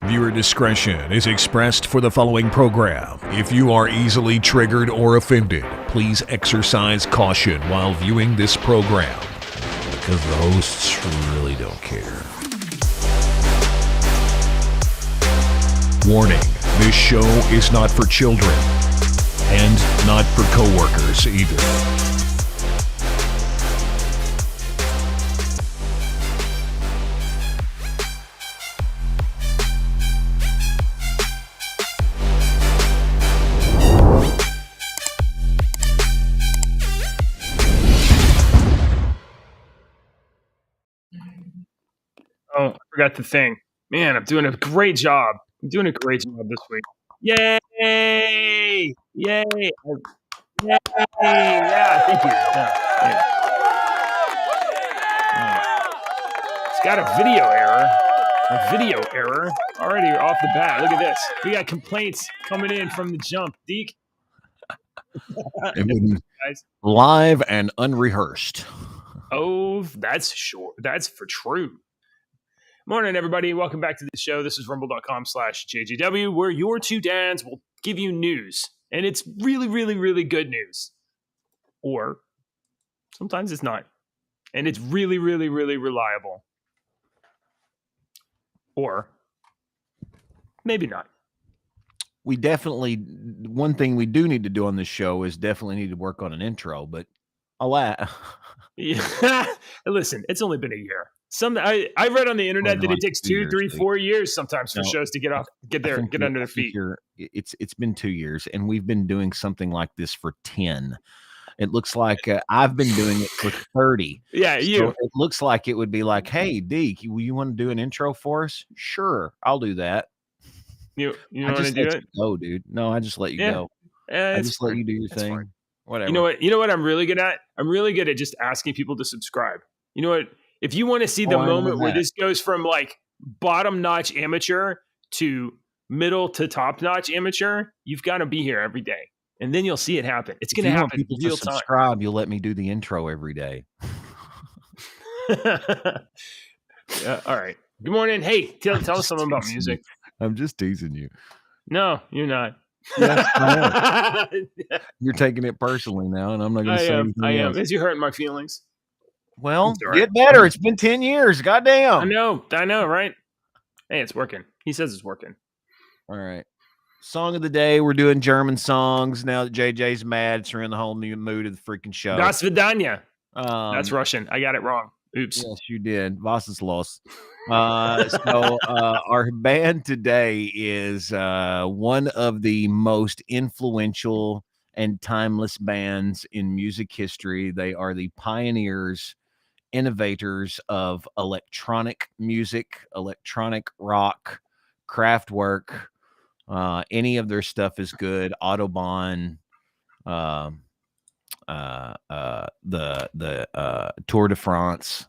Viewer discretion is expressed for the following program. If you are easily triggered or offended, please exercise caution while viewing this program, because the hosts really don't care. Warning, this show is not for children, and not for coworkers either. Oh, I forgot the thing. Man, I'm doing a great job. I'm doing a great job this week. Yay! Yay! Yay! Yeah, thank you. Yeah. It's got a video error. A video error already off the bat. Look at this. We got complaints coming in from the jump. Deke. Guys. Live and unrehearsed. Oh, that's sure. That's for true. Morning, everybody. Welcome back to the show. This is rumble.com/JJW, where your two dads will give you news. And it's really, really, really good news. Or sometimes it's not. And it's really, really, really reliable. Or maybe not. We definitely, one thing we do need to do on this show is definitely need to work on an intro, but yeah. Listen, it's only been a year. I read on the internet that it takes 2, 3, 4 years sometimes for shows to get under their feet. It's been 2 years, and we've been doing something like this for 10. It looks like I've been doing it for 30. Yeah, you. So it looks like it would be like, hey, Deke, you want to do an intro for us? Sure, I'll do that. You want to do it? Oh, dude, no, I just let you go. I just let you do your thing. Fine. Whatever. You know what I'm really good at? I'm really good at just asking people to subscribe. You know what? If you want to see the moment where this goes from like bottom notch amateur to middle to top notch amateur, you've got to be here every day, and then you'll see it happen. It's going to happen. People to subscribe. You'll let me do the intro every day. Yeah, all right. Good morning. Hey, tell us something about music. I'm just teasing you. No, you're not. Yes, I am. You're taking it personally now, and I'm not going to say anything I am. else. As you hurting my feelings. Well, get better. It's been 10 years. Goddamn. I know, right? Hey, it's working. He says it's working. All right. Song of the day. We're doing German songs now that JJ's mad. It's in the whole new mood of the freaking show. Das Vidanya. That's Russian. I got it wrong. Oops. Yes, you did. Was ist los? So our band today is one of the most influential and timeless bands in music history. They are the pioneers, innovators of electronic music, electronic rock, Kraftwerk. Any of their stuff is good. Autobahn, the Tour de France.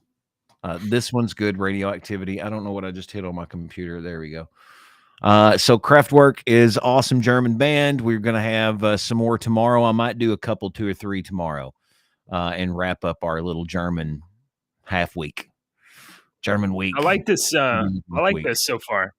This one's good. Radioactivity. I don't know what I just hit on my computer. There we go. So Kraftwerk is awesome German band. We're going to have some more tomorrow. I might do a couple, 2 or 3 tomorrow, and wrap up our little German half week. German week. I like this. I like this so far.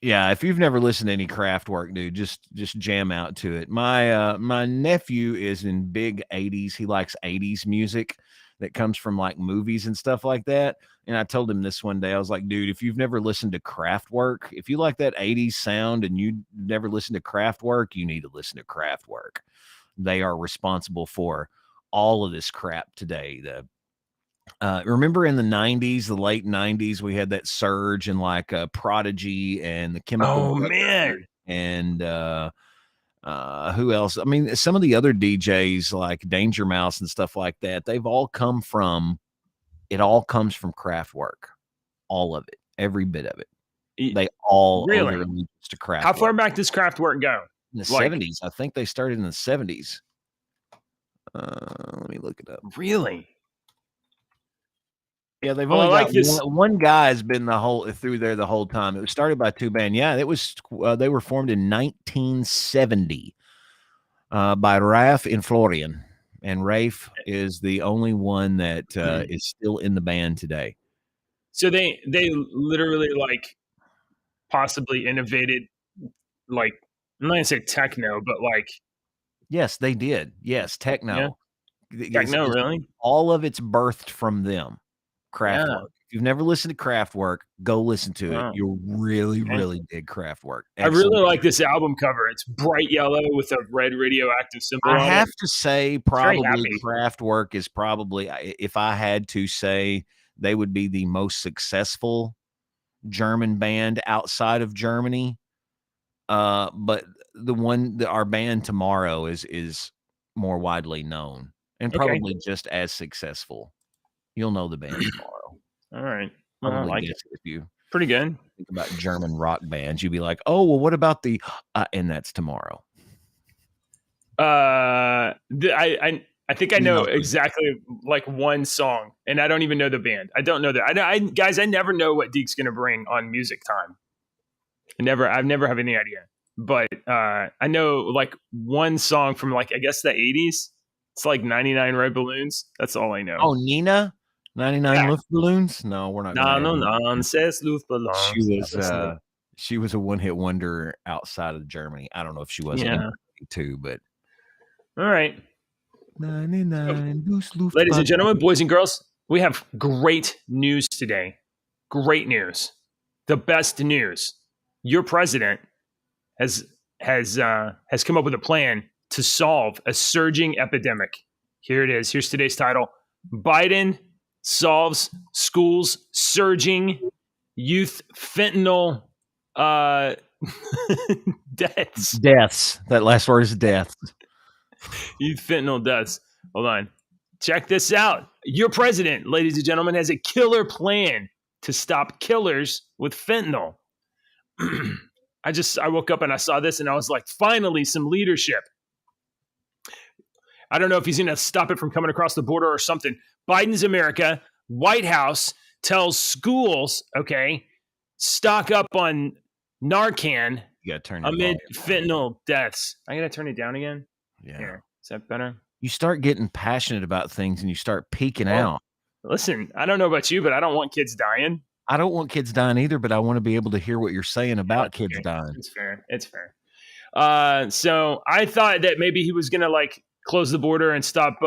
Yeah, if you've never listened to any Kraftwerk, dude, just jam out to it. My nephew is in big 80s. He likes 80s music that comes from like movies and stuff like that. And I told him this one day, I was like, dude, if you've never listened to Kraftwerk, if you like that 80s sound and you never listened to Kraftwerk, you need to listen to Kraftwerk. They are responsible for all of this crap today. Remember in the 90s, the late 90s, we had that surge in like Prodigy and the Chemical man. And who else? I mean, some of the other DJs like Danger Mouse and stuff like that, they've all come from, it all comes from Kraftwerk. All of it, every bit of it. They all really to Kraftwerk. How far back does Kraftwerk go? In the 70s. I think they started in the 70s. Let me look it up. Really? Yeah, they've only got one guy has been through there the whole time. It was started by 2 bands. Yeah, it was. They were formed in 1970 by Ralph and Florian, and Rafe is the only one that is still in the band today. So they literally like possibly innovated, like, I'm not gonna say techno, but like, Yes, they did. Yes, yeah, techno. techno, really? All of it's birthed from them. Yeah. Kraftwerk. If you've never listened to Kraftwerk, go listen to it. Wow. You'll really, Okay. really dig Kraftwerk. I really like this album cover. It's bright yellow with a red radioactive symbol I on have it. to say, Very probably happy. Kraftwerk is probably, if I had to say, they would be the most successful German band outside of Germany. But our band Tomorrow is more widely known and Okay. probably just as successful. You'll know the band Tomorrow. All right. Well, I Probably like guess it. if you Pretty good. think about German rock bands, you'd be like, "Oh, well, what about the?" And that's Tomorrow. I think I You know know. exactly like one song, and I don't even know the band. I don't know that. Guys, I never know what Deke's gonna bring on Music Time. I've never have any idea. But I know like one song from like I guess the '80s. It's like 99 Red Balloons. That's all I know. Oh, Nina, 99 Yeah. Luftballons. No, we're not No, going to. no, nonsense, Luftballons. She was a one-hit wonder outside of Germany. I don't know if she was in Yeah. Germany too, but All right. 99 Ladies and gentlemen, boys and girls, we have great news today. Great news. The best news. Your president has come up with a plan to solve a surging epidemic. Here it is. Here's today's title. Biden solves schools surging youth fentanyl deaths. Deaths. That last word is deaths. Youth fentanyl deaths. Hold on. Check this out. Your president, ladies and gentlemen, has a killer plan to stop killers with fentanyl. I woke up and I saw this and I was like, finally, some leadership. I don't know if he's going to stop it from coming across the border or something. Biden's America, White House tells schools, okay, stock up on Narcan You got to turn amid fentanyl deaths. I got to turn it down again? Yeah. Here. Is that better? You start getting passionate about things and you start peeking out. Listen, I don't know about you, but I don't want kids dying. I don't want kids dying either, but I want to be able to hear what you're saying about kids dying. It's fair. It's fair. So I thought that maybe he was going to like close the border and stop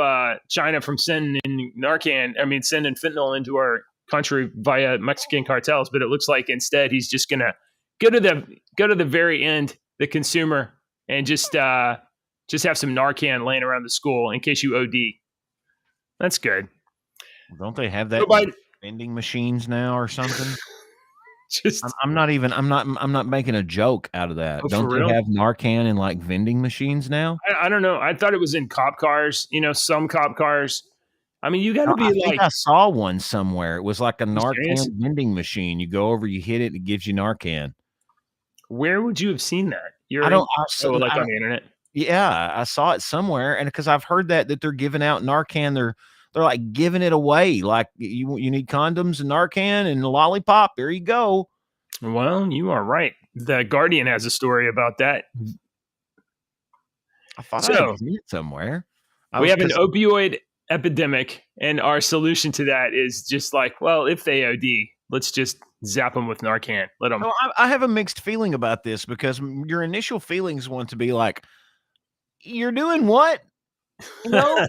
China from sending fentanyl into our country via Mexican cartels. But it looks like instead he's just going to go to the very end, the consumer, and just have some Narcan laying around the school in case you OD. That's good. Don't they have that vending machines now or something? I'm not making a joke out of that. Oh, don't they have Narcan in like vending machines now? I don't know. I thought it was in cop cars. You know, some cop cars. I mean, you got to be I like. think I saw one somewhere. It was like a Narcan vending machine. You go over, you hit it, it gives you Narcan. Where would you have seen that? On the internet. Yeah, I saw it somewhere, and because I've heard that they're giving out Narcan, they're like giving it away. Like you need condoms and Narcan and a lollipop. There you go. Well, you are right. The Guardian has a story about that. I thought I had seen it somewhere. We have an opioid epidemic, and our solution to that is just like, well, if they OD, let's just zap them with Narcan. Let them. No, I have a mixed feeling about this because your initial feelings want to be like, you're doing what? You know?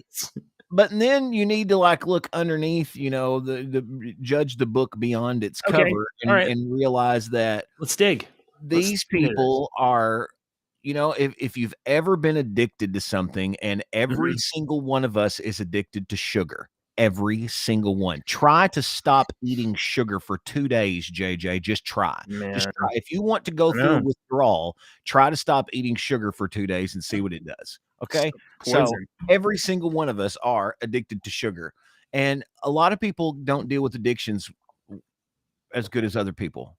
But then you need to like look underneath, you know, the judge the book beyond its cover and realize that let's dig. These people are, you know, if you've ever been addicted to something, and every single one of us is addicted to sugar. Every single one. Try to stop eating sugar for 2 days, JJ. Just try. Man. Just try. If you want to go through a withdrawal, try to stop eating sugar for 2 days and see what it does. Okay? So every single one of us are addicted to sugar. And a lot of people don't deal with addictions as good as other people.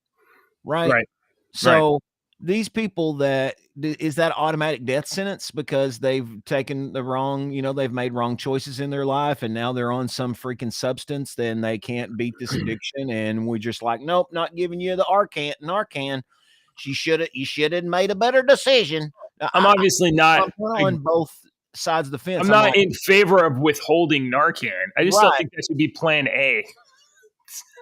Right? So these people is that automatic death sentence because they've taken the wrong, you know, they've made wrong choices in their life and now they're on some freaking substance, then they can't beat this addiction. And we're just like, nope, not giving you the Narcan. You should have made a better decision. I'm obviously not on both sides of the fence. I'm not in favor of withholding Narcan. I just don't think that should be plan A.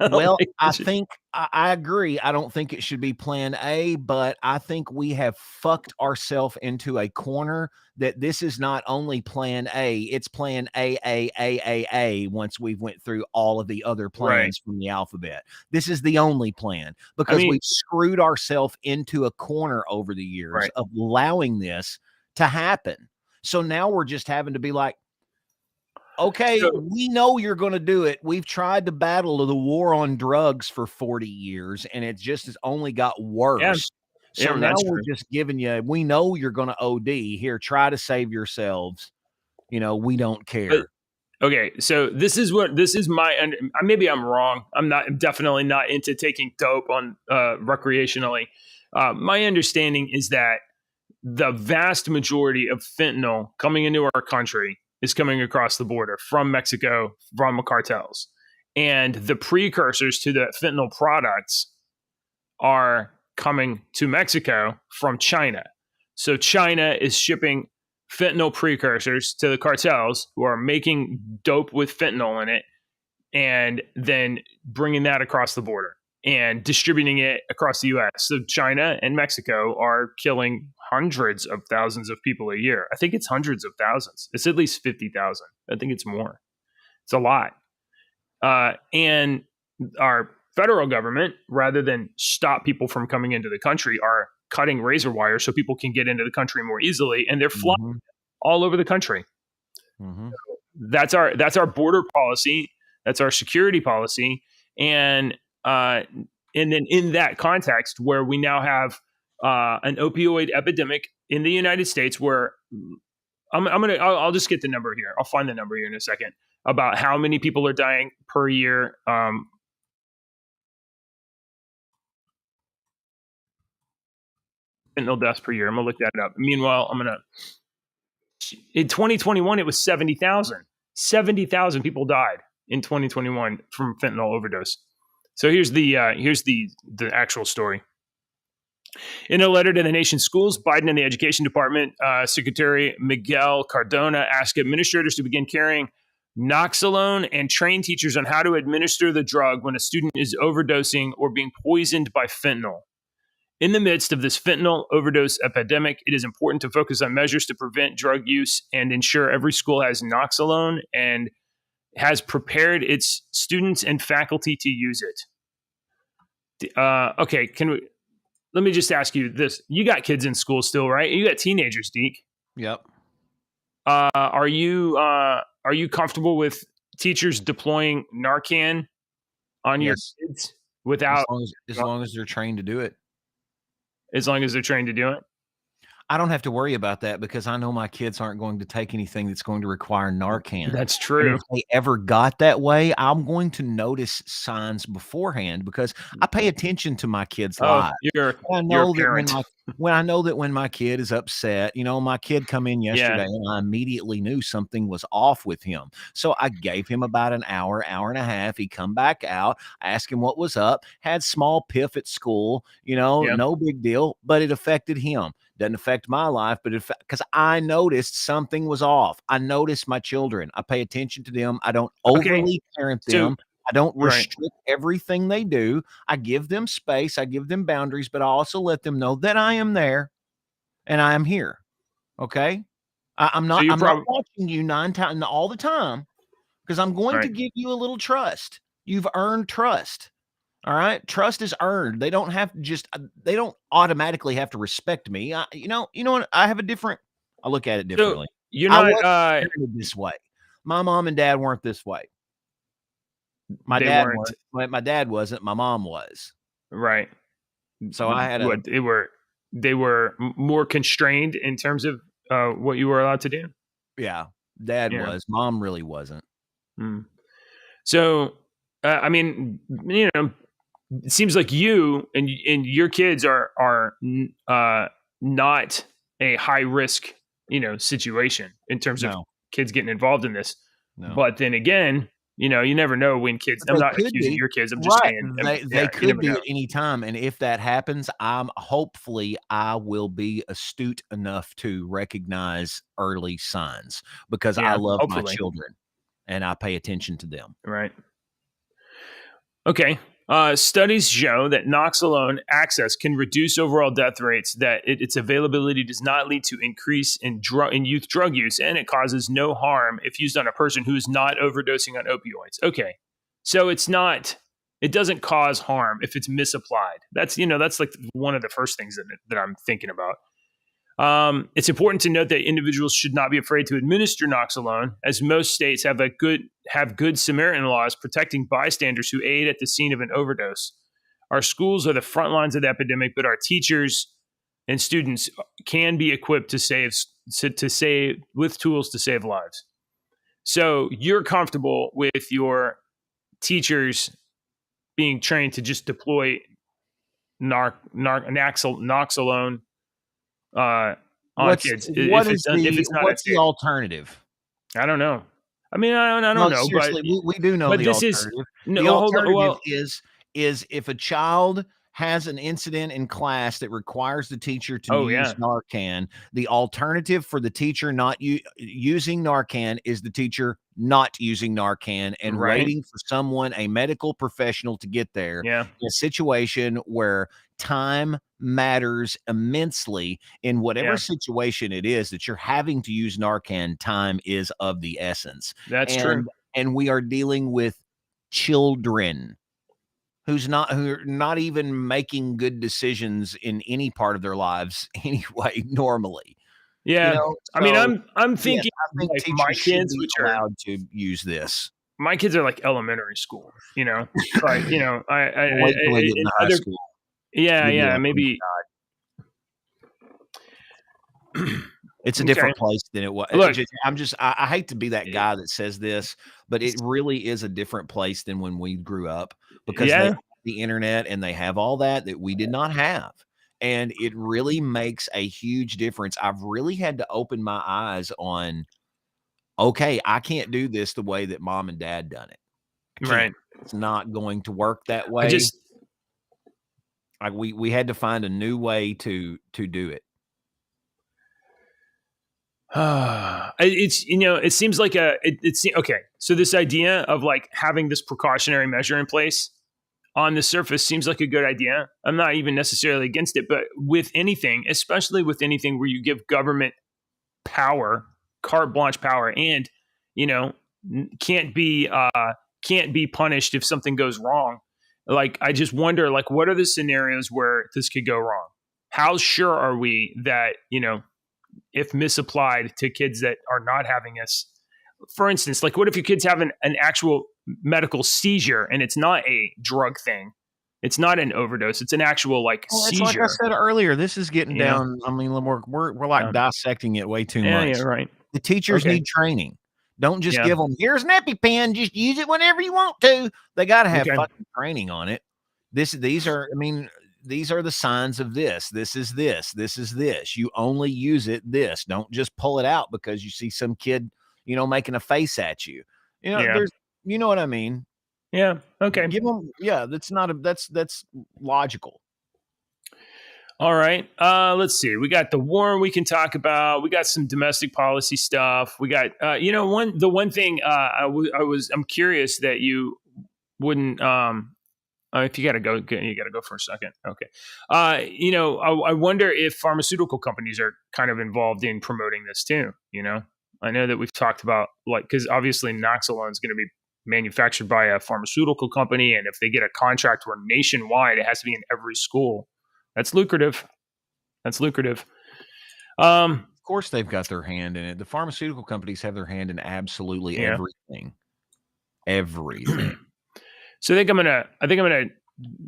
Well, Like, I think I agree. I don't think it should be plan A, but I think we have fucked ourselves into a corner that this is not only plan A, it's plan A once we've went through all of the other right. plans from the alphabet. This is the only plan I because mean, we've screwed ourselves into a corner over the years right. of allowing this to happen. So now we're just having to be like, okay, So, we know you're going to do it. We've tried to battle the war on drugs for 40 years, and it just has only got worse. So yeah, now that's we're true. just giving you, we know you're going to OD. Here, try to save yourselves. We don't But care. okay, so this is my maybe I'm wrong. I'm definitely not into taking dope on recreationally. My understanding is that the vast majority of fentanyl coming into our country is coming across the border from Mexico from the cartels. And the precursors to the fentanyl products are coming to Mexico from China. So China is shipping fentanyl precursors to the cartels who are making dope with fentanyl in it and then bringing that across the border and distributing it across the US. So China and Mexico are killing hundreds of thousands of people a year. I think it's hundreds of thousands. It's at least 50,000. I think it's more. It's a lot. And our federal government, rather than stop people from coming into the country, are cutting razor wire so people can get into the country more easily. And they're flying Mhm, all over the country. mhm. That's our border policy. That's our security policy, and then in that context, where we now have an opioid epidemic in the United States, where I'll just get the number here. I'll find the number here in a second about how many people are dying per year. Fentanyl deaths per year. I'm gonna look that up. Meanwhile, in 2021 it was 70,000. 70,000 people died in 2021 from fentanyl overdose. So here's the actual story. In a letter to the nation's schools, Biden and the Education Department Secretary Miguel Cardona asked administrators to begin carrying Noxalone and train teachers on how to administer the drug when a student is overdosing or being poisoned by fentanyl. In the midst of this fentanyl overdose epidemic, it is important to focus on measures to prevent drug use and ensure every school has Noxalone and has prepared its students and faculty to use it. Okay, let me just ask you this. You got kids in school still, right? You got teenagers, Deke. Yep. Are you comfortable with teachers deploying Narcan on your Yes. kids without As long as they're trained to do it. as long as they're trained to do it? I don't have to worry about that because I know my kids aren't going to take anything that's going to require Narcan. That's And true. if they ever got that way, I'm going to notice signs beforehand because I pay attention to my kids' Oh, lives. you're I a know that parent. when I know that when my kid is upset, my kid come in yesterday Yeah. and I immediately knew something was off with him. So I gave him about an hour and a half. He come back out, asked him what was up, had small piff at school, Yeah. no big deal, but it affected him. Doesn't affect my life, but because I noticed something was off. I noticed my children. I pay attention to them. I don't Okay. overly parent So them. I don't right. restrict everything they do. I give them space. I give them boundaries, but I also let them know that I am there and I am here. Okay. I'm So not. you're I'm not probably watching you 9 times all the time because I'm going to right. give you a little trust. You've earned trust. All right. Trust is earned. They don't have they don't automatically have to respect me. You know what? I look at it So differently. you're I not wasn't parented this way. My mom and dad weren't this way. My they dad weren't was, my dad wasn't, my mom was. right. So I had What they were more constrained in terms of what you were allowed to do. dad Yeah. was. Mom really wasn't. Mm. So I mean, it seems like you and your kids are not a high risk situation in terms of No, kids getting involved in this. no. But then again, you never know when kids. But I'm they not could accusing be. your kids. I'm just Right. saying. They You could never be know. at any time. And if that happens, hopefully I will be astute enough to recognize early signs because I Yeah, love my hopefully. children and I pay attention to them. Right. Okay. Studies show that Noxalone access can reduce overall death rates, that its availability does not lead to increase in youth drug use, and it causes no harm if used on a person who is not overdosing on opioids. Okay. So it doesn't cause harm if it's misapplied. That's like one of the first things that I'm thinking about. It's important to note that individuals should not be afraid to administer Noxalone, as most states have good Samaritan laws protecting bystanders who aid at the scene of an overdose. Our schools are the front lines of the epidemic, but our teachers and students can be equipped to save with tools to save lives. So you're comfortable with your teachers being trained to just deploy Noxalone on kids if it's not what's the alternative? I don't know. I mean, I don't know, seriously, we do know but the this alternative. no. The Hold on. alternative Well, is if a child has an incident in class that requires the teacher to use Narcan, the alternative for the teacher not using Narcan is the teacher not using Narcan and waiting for someone, a medical professional, to get there. Yeah. In a situation where time matters immensely in whatever situation it is that you're having to use Narcan, time is of the essence. That's true. And we are dealing with children who are not even making good decisions in any part of their lives anyway, normally. Yeah. I mean, I'm thinking I think like teachers my should kids, be which allowed to use this. My kids are like elementary school, but Wait till they get into high school. Yeah, maybe. It's a different place than it was. Look, I hate to be that guy that says this, but it really is a different place than when we grew up, because they have the internet and they have all that we did not have. And it really makes a huge difference. I've really had to open my eyes on, okay, I can't do this the way that mom and dad done it. Right. It's not going to work that way. We had to find a new way to do it. It seems like okay. So this idea of like having this precautionary measure in place on the surface seems like a good idea. I'm not even necessarily against it, but with anything, especially with anything where you give government power, carte blanche power, and can't be punished if something goes wrong. Like, I just wonder, like, what are the scenarios where this could go wrong? How sure are we that, if misapplied to kids that are not having this, for instance, like, what if your kid's having an actual medical seizure and it's not a drug thing? It's not an overdose. It's an actual seizure. Like I said earlier, this is getting down. I mean, we're like dissecting it way too much. Yeah, right. The teachers need training. Don't just give them, here's an EpiPen, just use it whenever you want to. They got to have fucking training on it. These are the signs of this. This is this. This is this. You only use it this. Don't just pull it out because you see some kid, making a face at you. There's, you know what I mean? Yeah. Okay. Give them, that's logical. All right. Let's see. We got the war we can talk about. We got some domestic policy stuff. We got, the one thing I'm curious that you wouldn't, if you got to go for a second. Okay. I wonder if pharmaceutical companies are kind of involved in promoting this too. I know that we've talked about, because obviously Noxalone is going to be manufactured by a pharmaceutical company. And if they get a contract where nationwide, it has to be in every school. That's lucrative. Of course, they've got their hand in it. The pharmaceutical companies have their hand in absolutely everything. Everything. So I think I'm gonna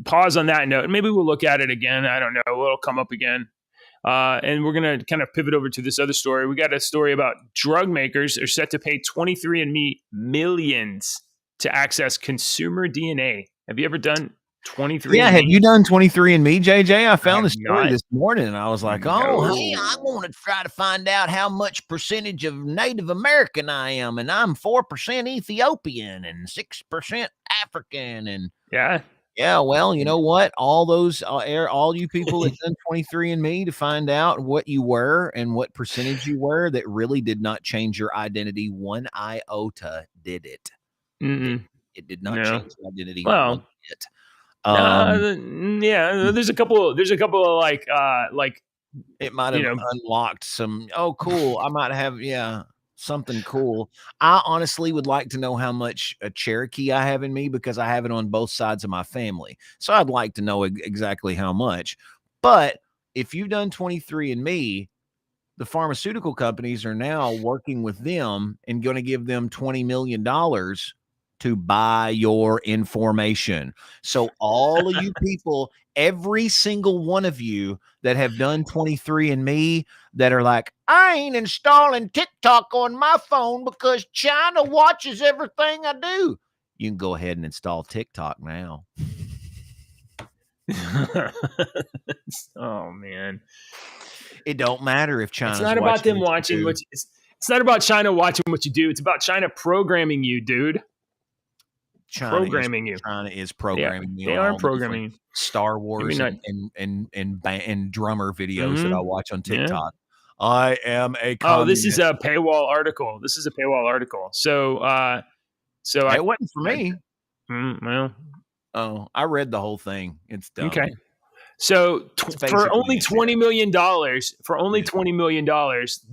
pause on that note, and maybe we'll look at it again. I don't know. It'll come up again. And we're gonna kind of pivot over to this other story. We got a story about drug makers are set to pay 23andMe millions to access consumer DNA. Have you ever done 23andMe? Yeah, have you done 23andMe, JJ? I found the story this morning, and I was like, hey, I want to try to find out how much percentage of Native American I am, and I'm 4% Ethiopian and 6% African, and well, you know what? All you people that done 23andMe to find out what you were and what percentage you were, that really did not change your identity one iota, did it? Mm-mm. It did not change your identity. Well, it. Yeah, there's a couple of like it might have unlocked some. Oh, cool! I might have something cool. I honestly would like to know how much a Cherokee I have in me because I have it on both sides of my family. So I'd like to know exactly how much. But if you've done 23andMe, the pharmaceutical companies are now working with them and going to give them $20 million to buy your information. So all of you people, every single one of you that have done 23andMe that are like, I ain't installing TikTok on my phone because China watches everything I do. You can go ahead and install TikTok now. Oh man. It don't matter if China's It's not about them watching what it's not about China watching what you do. It's about China programming you, dude. China programming is, you. China is programming me. They are programming Star Wars and drummer videos that I watch on TikTok. Yeah. I am a communist. Oh, this is a paywall article. So it wasn't for me. Well, oh, I read the whole thing. It's dumb. Okay. So for only $20 million, $20 million,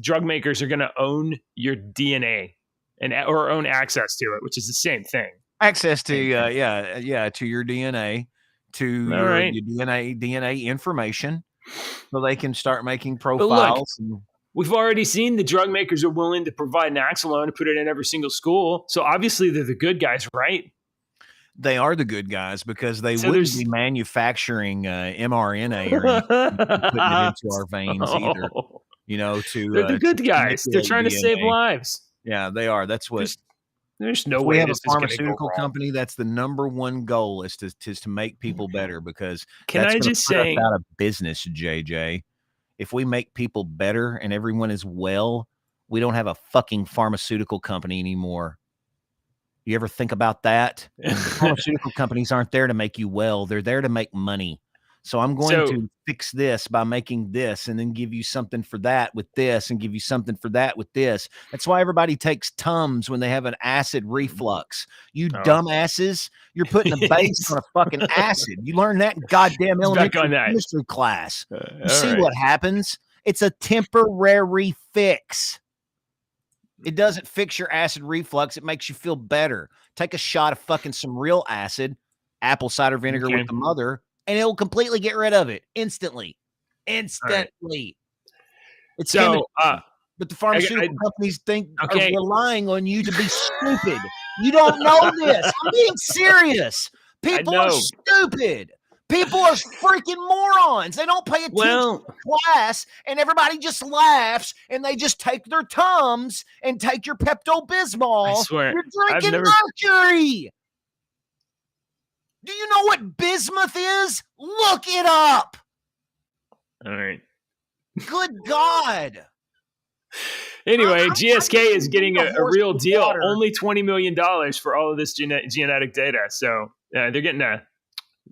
drug makers are going to own your DNA or own access to it, which is the same thing. Access to to your DNA, to your DNA information, so they can start making profiles. But look, we've already seen the drug makers are willing to provide Naloxone and put it in every single school. So obviously they're the good guys, right? They are the good guys because they wouldn't be manufacturing mRNA or putting it into our veins either. You know, they're the good guys. They're trying to save lives. Yeah, they are. That's what. There's no way we have a pharmaceutical company. That's the number one goal is to make people better because that's going to put us out of business, JJ. If we make people better and everyone is well, we don't have a fucking pharmaceutical company anymore. You ever think about that? Pharmaceutical companies aren't there to make you well. They're there to make money. So I'm going to fix this by making this and then give you something for that with this and give you something for that with this. That's why everybody takes Tums when they have an acid reflux. You dumbasses, you're putting a base on a fucking acid. You learn that in goddamn elementary chemistry class. You see what happens? It's a temporary fix. It doesn't fix your acid reflux. It makes you feel better. Take a shot of fucking some real acid, apple cider vinegar with the mother, and it'll completely get rid of it instantly. It's chemical. But the pharmaceutical companies are relying on you to be stupid. You don't know this. I'm being serious. People are stupid. People are freaking morons. They don't pay attention to class, and everybody just laughs, and they just take their Tums and take your Pepto-Bismol. I swear, you're drinking mercury. Do you know what bismuth is? Look it up. All right. Good God. Anyway, GSK is getting a real deal. Water. Only $20 million for all of this genetic data. So they're getting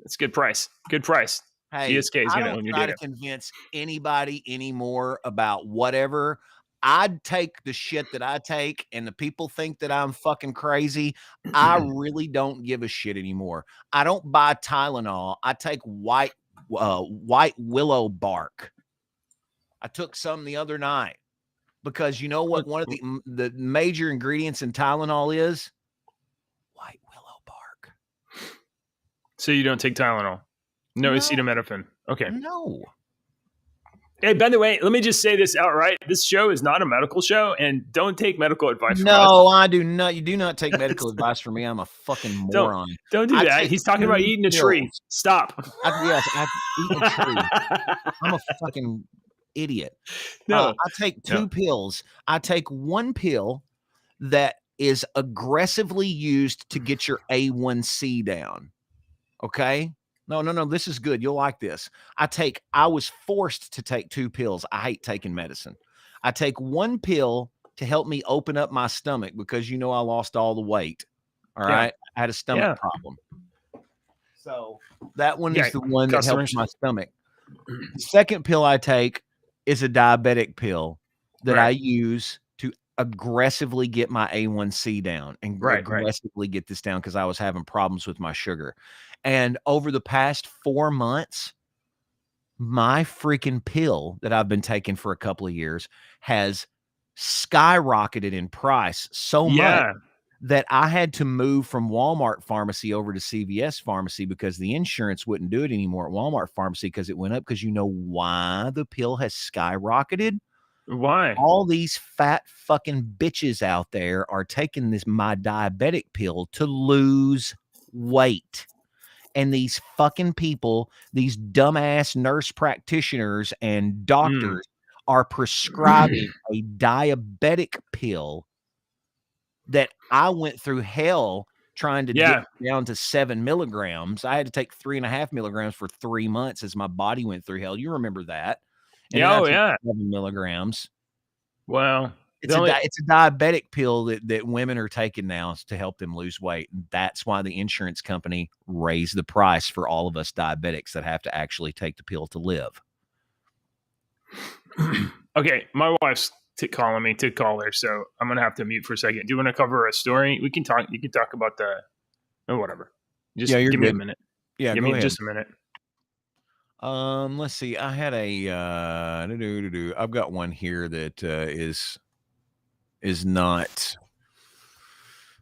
it's a good price. Good price. Hey, GSK is going to own your data. I don't try to convince anybody anymore about whatever. I'd take the shit that I take, and the people think that I'm fucking crazy. I really don't give a shit anymore. I don't buy Tylenol. I take white willow bark. I took some the other night because you know what? One of the major ingredients in Tylenol is white willow bark. So you don't take Tylenol? No acetaminophen. Okay. No. Hey, by the way, let me just say this outright. This show is not a medical show, and don't take medical advice from us. No, I do not. You do not take medical advice from me. I'm a fucking moron. Don't do that. He's talking about eating a tree. Stop. I've eaten a tree. I'm a fucking idiot. No. I take two pills. I take one pill that is aggressively used to get your A1C down. Okay? No. This is good. You'll like this. I was forced to take two pills. I hate taking medicine. I take one pill to help me open up my stomach because I lost all the weight. All right. I had a stomach problem. So that one is the one that helps my stomach. The second pill I take is a diabetic pill that I use to aggressively get my A1C down and aggressively get this down because I was having problems with my sugar. And over the past 4 months, my freaking pill that I've been taking for a couple of years has skyrocketed in price so much Yeah. that I had to move from Walmart pharmacy over to CVS pharmacy because the insurance wouldn't do it anymore at Walmart pharmacy because it went up. Because you know why the pill has skyrocketed? Why? All these fat fucking bitches out there are taking this my diabetic pill to lose weight. And these fucking people, these dumbass nurse practitioners and doctors are prescribing a diabetic pill that I went through hell trying to get down to 7 milligrams. I had to take 3.5 milligrams for 3 months as my body went through hell. You remember that? And then I took 7 milligrams. Well, it's a diabetic pill that women are taking now to help them lose weight. And that's why the insurance company raised the price for all of us diabetics that have to actually take the pill to live. Okay, my wife's calling me to call her, so I'm gonna have to mute for a second. Do you want to cover a story? We can talk. You can talk about whatever. Just give me a minute. Yeah, give me just a minute. Let's see. I had I've got one here that is not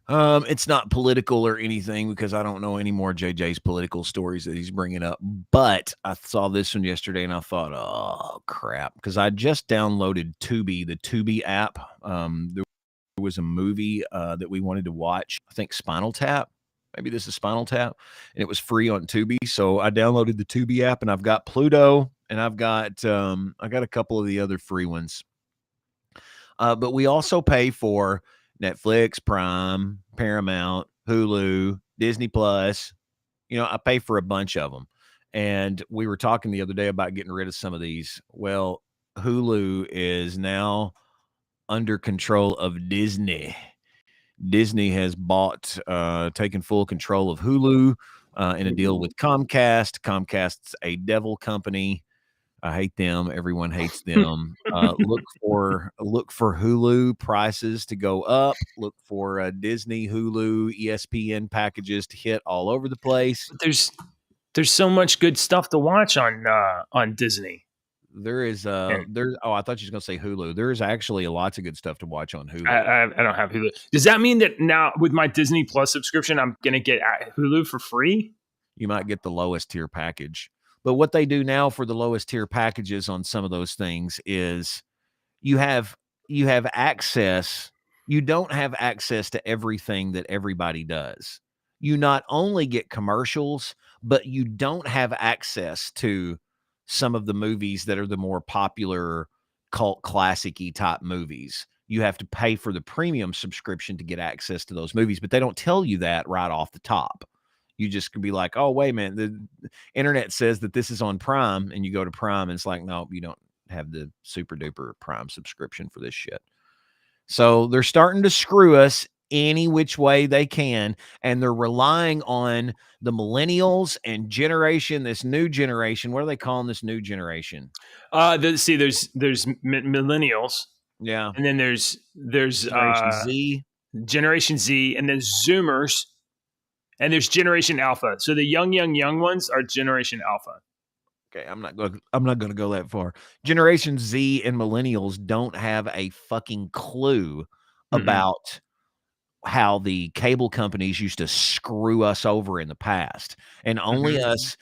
it's not political or anything because I don't know any more JJ's political stories that he's bringing up, but I saw this one yesterday and I thought, oh crap, because I just downloaded Tubi, the Tubi app. There was a movie that we wanted to watch, I think Spinal Tap. Maybe this is Spinal Tap, and it was free on Tubi. So I downloaded the Tubi app, and I've got Pluto, and I've got I got a couple of the other free ones. But we also pay for Netflix, Prime, Paramount, Hulu, Disney Plus. You know, I pay for a bunch of them. And we were talking the other day about getting rid of some of these. Well, Hulu is now under control of Disney. Disney has taken full control of Hulu in a deal with Comcast. Comcast's a devil company. I hate them. Everyone hates them. Look for Hulu prices to go up. Look for Disney, Hulu, ESPN packages to hit all over the place. But there's so much good stuff to watch on Disney. There is I thought you were going to say Hulu. There is actually lots of good stuff to watch on Hulu. I don't have Hulu. Does that mean that now with my Disney Plus subscription, I'm going to get Hulu for free? You might get the lowest tier package. But what they do now for the lowest tier packages on some of those things is you have access. You don't have access to everything that everybody does. You not only get commercials, but you don't have access to some of the movies that are the more popular cult classic-y type movies. You have to pay for the premium subscription to get access to those movies, but they don't tell you that right off the top. You just could be like, oh, wait a minute, the internet says that this is on Prime, and you go to Prime, and it's like, no, you don't have the super duper Prime subscription for this shit. So they're starting to screw us any which way they can, and they're relying on the millennials and this new generation. What are they calling this new generation? There's millennials. Yeah. And then there's Generation Z, and then Zoomers. And there's Generation Alpha. So the young ones are Generation Alpha. Okay, I'm not going to go that far. Generation Z and millennials don't have a fucking clue about how the cable companies used to screw us over in the past. And only us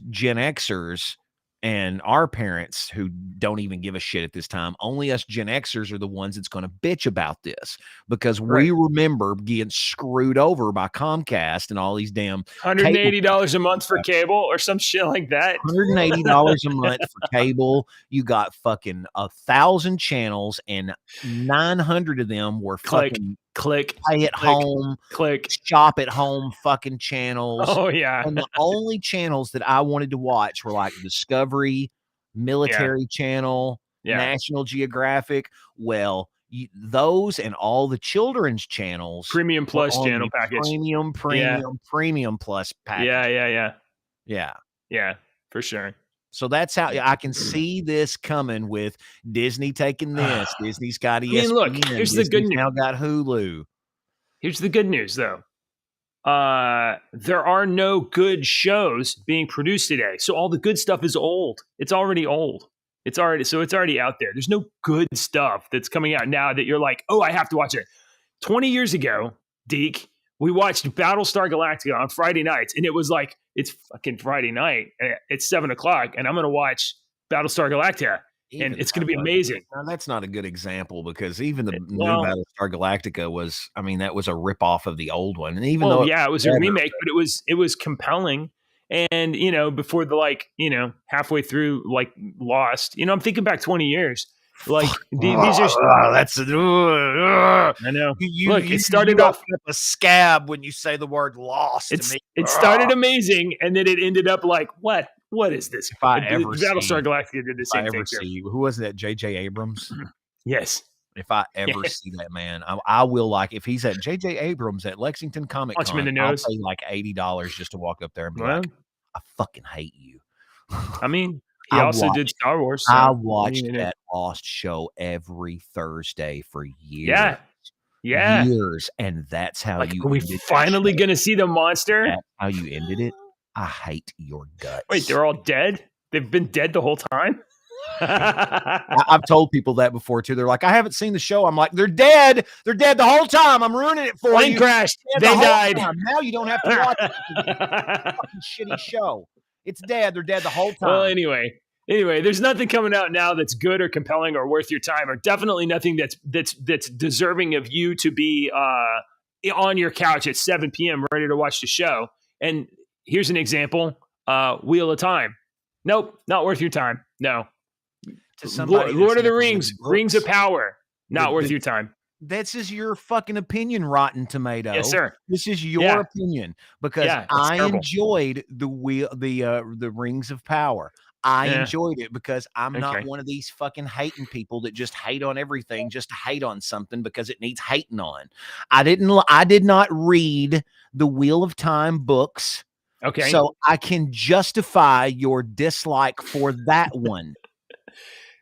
Gen Xers and our parents who don't even give a shit at this time, only us Gen Xers are the ones that's going to bitch about this because we remember getting screwed over by Comcast and all these damn $180 a month for cable or some shit like that. $180 a month for cable. You got fucking 1,000 channels and 900 of them were fucking pay at home, shop at home fucking channels. Oh yeah. And the only channels that I wanted to watch were like Discovery, Military Channel, National Geographic. Well, those and all the children's channels, Premium Plus channel package, Premium Plus package. Yeah, for sure. So that's how I can see this coming with Disney taking this. Disney's got ESPN. Look, here's the good news. Now got Hulu. Here's the good news, though. there are no good shows being produced today. So all the good stuff is old. It's already old. It's already out there. There's no good stuff that's coming out now that you're like, oh, I have to watch it. 20 years ago, Deke, we watched Battlestar Galactica on Friday nights, and it was like, it's fucking Friday night. It's 7:00, and I'm going to watch Battlestar Galactica, and it's going to be amazing. Now, that's not a good example because even the new Well, Battlestar Galactica was, I mean, that was a ripoff of the old one. And even though it was a remake, but it was compelling. And, before the halfway through, Lost, I'm thinking back 20 years. Like these are that's I know. Look, it started off a scab when you say the word lost. It started amazing, and then it ended up like, what is this? If I ever Battlestar Galactica did the same thing. Who was that? J.J. Abrams. Yes. If I ever see that man, I will, like, if he's at J.J. Abrams at Lexington Comic Punch him in Con, the I'll nose. pay like $80 just to walk up there and be like, I fucking hate you. I mean, he also did Star Wars. So I watched that Lost show every Thursday for years. Yeah. Years. And that's how are we finally going to see the monster? That's how you ended it. I hate your guts. Wait, they're all dead? They've been dead the whole time? I've told people that before too. They're like, I haven't seen the show. I'm like, they're dead. They're dead the whole time. I'm ruining it for you. Plane crashed. They died. Now you don't have to watch it. It's a fucking shitty show. It's dead. They're dead the whole time. Well, anyway, there's nothing coming out now that's good or compelling or worth your time, or definitely nothing that's deserving of you to be on your couch at 7 p.m. ready to watch the show. And here's an example: Wheel of Time. Nope, not worth your time. No. Lord of the Rings, Rings of Power, not worth your time. This is your fucking opinion, Rotten Tomato. Yes, sir. This is your opinion because I terrible. enjoyed the Rings of Power. I enjoyed it because I'm not one of these fucking hating people that just hate on everything, just to hate on something because it needs hating on. I did not read the Wheel of Time books. Okay. So I can justify your dislike for that one.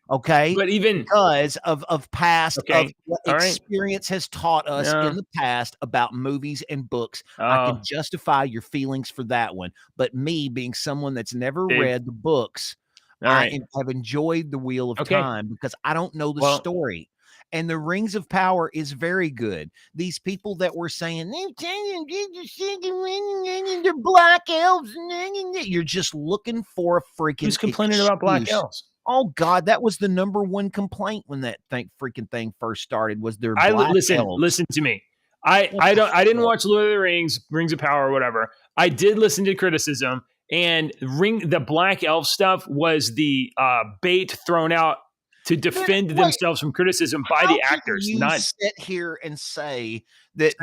Okay, but even because of past of what experience has taught us in the past about movies and books, I can justify your feelings for that one. But me being someone that's never read the books, I have enjoyed the Wheel of Time because I don't know the story. And the Rings of Power is very good. These people that were saying they're black elves, you're just looking for a freaking. Who's complaining about black elves? Oh God, that was the #1 complaint when that freaking thing first started. Was there? Listen to me. I didn't watch Lord of the Rings, Rings of Power, or whatever. I did listen to criticism, and the black elf stuff was the bait thrown out to defend themselves from criticism by the actors. You sit here and say that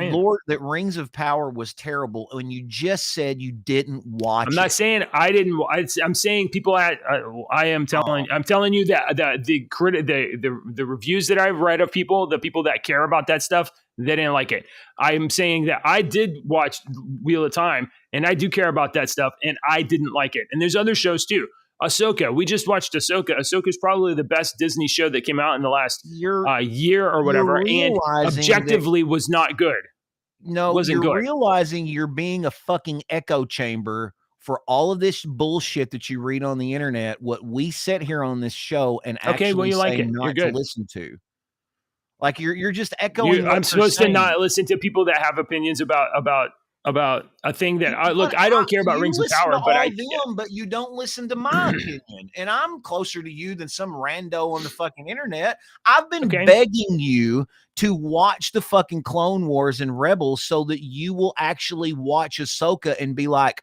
Rings of Power was terrible when you just said you didn't watch it. I'm not saying I didn't. I'm saying people I'm telling you that the reviews that I've read of the people that care about that stuff, they didn't like it. I'm saying that I did watch Wheel of Time, and I do care about that stuff, and I didn't like it. And there's other shows too. Ahsoka. We just watched Ahsoka. Ahsoka is probably the best Disney show that came out in the last year or whatever, and objectively was not good. No, wasn't good. Realizing you're being a fucking echo chamber for all of this bullshit that you read on the internet. What we sit here on this show and actually say not to listen to. Like you're just echoing. I'm supposed to not listen to people that have opinions about a thing that I don't care about Rings of Power, but you don't listen to my opinion. And I'm closer to you than some rando on the fucking internet. I've been begging you to watch the fucking Clone Wars and Rebels so that you will actually watch Ahsoka and be like,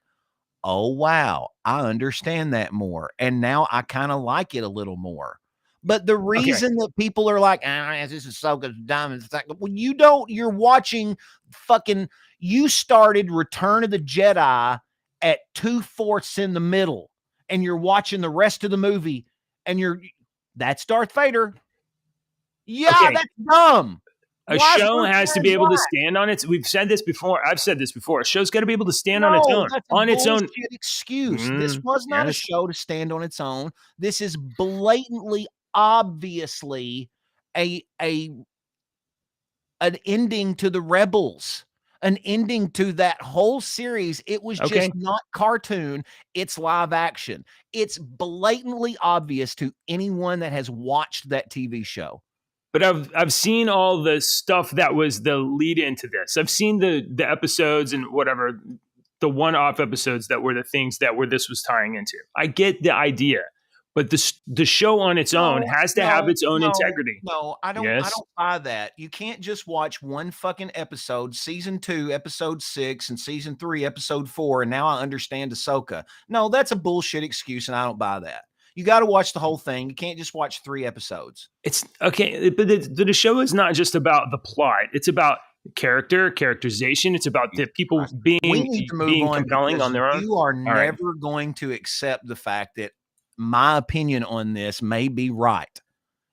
oh wow, I understand that more. And now I kind of like it a little more. But the reason that people are like, this is so good, dumb. Well, you're watching fucking. You started Return of the Jedi at 2/4 in the middle, and you're watching the rest of the movie, and that's Darth Vader. Yeah, that's dumb. A show has to be able to stand on its. We've said this before. I've said this before. A show's got to be able to stand on its own. On its own excuse. This was not a show to stand on its own. This is blatantly, obviously, an ending to the Rebels. an ending to that whole series. It was Okay. just not cartoon, it's live action. It's blatantly obvious to anyone that has watched that TV show. But I've seen all the stuff that was the lead into this. I've seen the episodes and whatever, the one-off episodes that were the things that where this was tying into. I get the idea, but the show on its own has to have its own integrity. No, I don't buy that. You can't just watch one fucking episode, season 2, episode 6, and season 3, episode 4, and now I understand Ahsoka. No, that's a bullshit excuse, and I don't buy that. You got to watch the whole thing. You can't just watch 3 episodes. It's okay, but the show is not just about the plot. It's about characterization. It's about the people being compelling on their own. You are never going to accept the fact that my opinion on this may be right.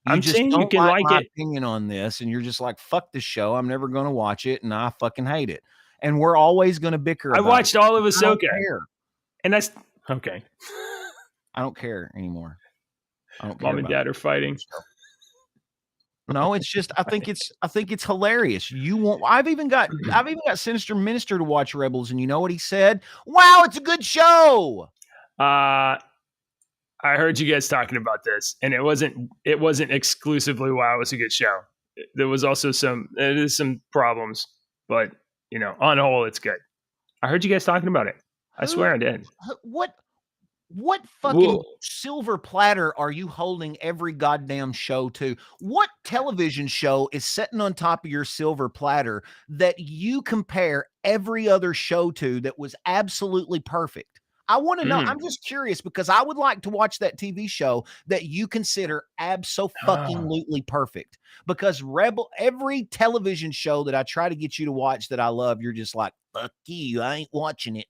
I'm just saying you can like my it. opinion on this, and you're just like, fuck this show. I'm never going to watch it, and I fucking hate it. And we're always going to bicker. I watched all of Ahsoka, I don't care. And that's okay. I don't care anymore. I don't care. Mom and Dad are fighting. No, it's just I think it's hilarious. I've even got Sinister Minister to watch Rebels, and you know what he said? Wow, it's a good show. I heard you guys talking about this, and it wasn't exclusively wow, it was a good show. There was also some problems, but on the whole, it's good. I heard you guys talking about it. I swear I did. What fucking silver platter are you holding every goddamn show to? What television show is sitting on top of your silver platter that you compare every other show to that was absolutely perfect? I want to know. I'm just curious because I would like to watch that TV show that you consider abso-fucking-lutely perfect. Because every television show that I try to get you to watch that I love, you're just like, fuck you, I ain't watching it.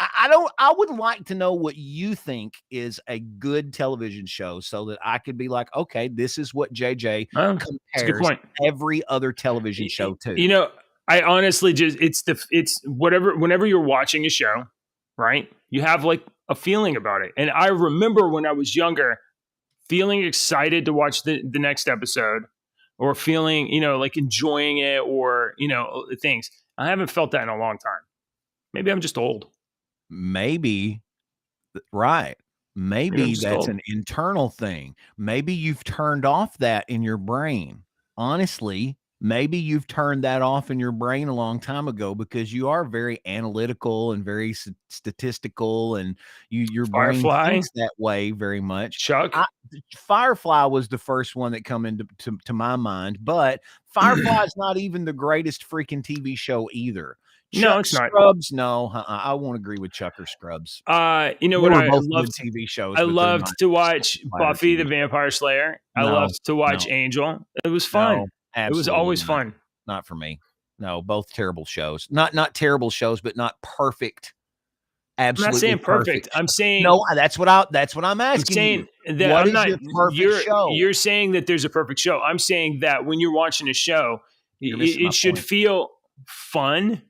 I would like to know what you think is a good television show so that I could be like, okay, this is what JJ compares every other television show to. I honestly it's whenever you're watching a show, right? You have like a feeling about it. And I remember when I was younger feeling excited to watch the next episode or feeling, like enjoying it or, things. I haven't felt that in a long time. Maybe I'm just old. Maybe, right. Maybe that's an internal thing. Maybe you've turned off that in your brain. Honestly, maybe you've turned that off in your brain a long time ago because you are very analytical and very statistical, and your brain thinks that way very much. Chuck? Firefly was the first one that come into my mind, but Firefly is not even the greatest freaking TV show either. No, it's not. Scrubs, no, I won't agree with Chuck or Scrubs. What I loved TV shows. I loved to watch Buffy the Vampire Slayer. I loved to watch Angel. It was fun. It was always fun. Not for me. No, both terrible shows. Not terrible shows, but not perfect. Absolutely, I'm not saying perfect. I'm saying no. That's what I'm asking. I'm saying that what is your perfect show? You're saying that there's a perfect show. I'm saying that when you're watching a show, it should feel fun.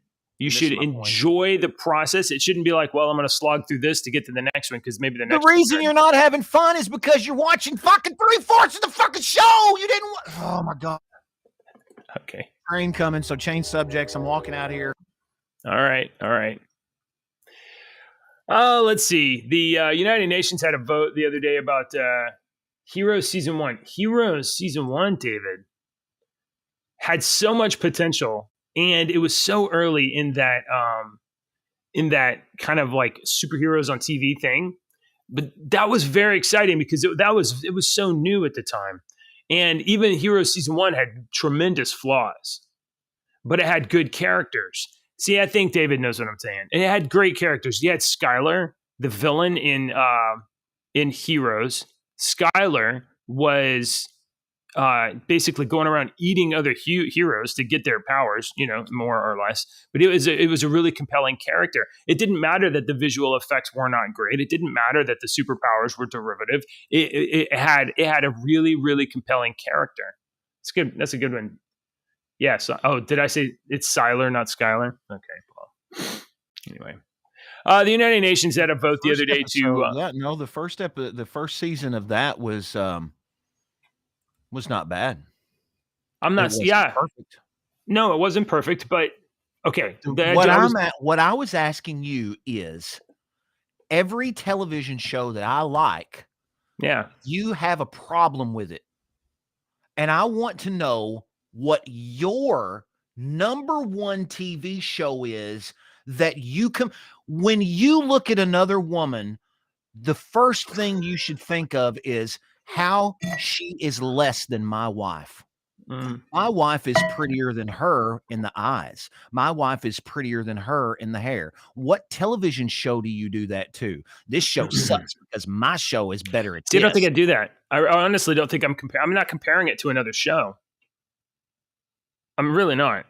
You should enjoy the process. It shouldn't be like, well, I'm going to slog through this to get to the next one because maybe the next. The reason you're not having fun is because you're watching fucking 3/4 of the fucking show. You didn't. Oh my god. Okay. Train coming. So change subjects. I'm walking out here. All right. Let's see. The United Nations had a vote the other day about Heroes Season 1. Heroes Season 1, David, had so much potential. And it was so early in that kind of like superheroes on TV thing, but that was very exciting because it was so new at the time. And even Heroes Season 1 had tremendous flaws, but it had good characters. See, I think David knows what I'm saying. And it had great characters. You had Skylar, the villain in Heroes. Skylar was basically going around eating other heroes to get their powers, more or less. But it was a really compelling character. It didn't matter that the visual effects were not great. It didn't matter that the superpowers were derivative. It had a really, really compelling character. It's good. That's a good one. Yes. Oh, did I say it's Sylar, not Skylar? Okay. Well, anyway. The United Nations had a vote the other day to. The first season of that was not bad. Perfect. No, it wasn't perfect, but Okay. What I was asking you is every television show that I like, yeah. you have a problem with it. And I want to know what your number one TV show is that you can, when you look at another woman, the first thing you should think of is how she is less than my wife. Mm. My wife is prettier than her in the eyes. My wife is prettier than her in the hair. What television show do you do that to? This show sucks because my show is better at See, this. I don't think I do that. I honestly don't think I'm not comparing it to another show. I'm really not.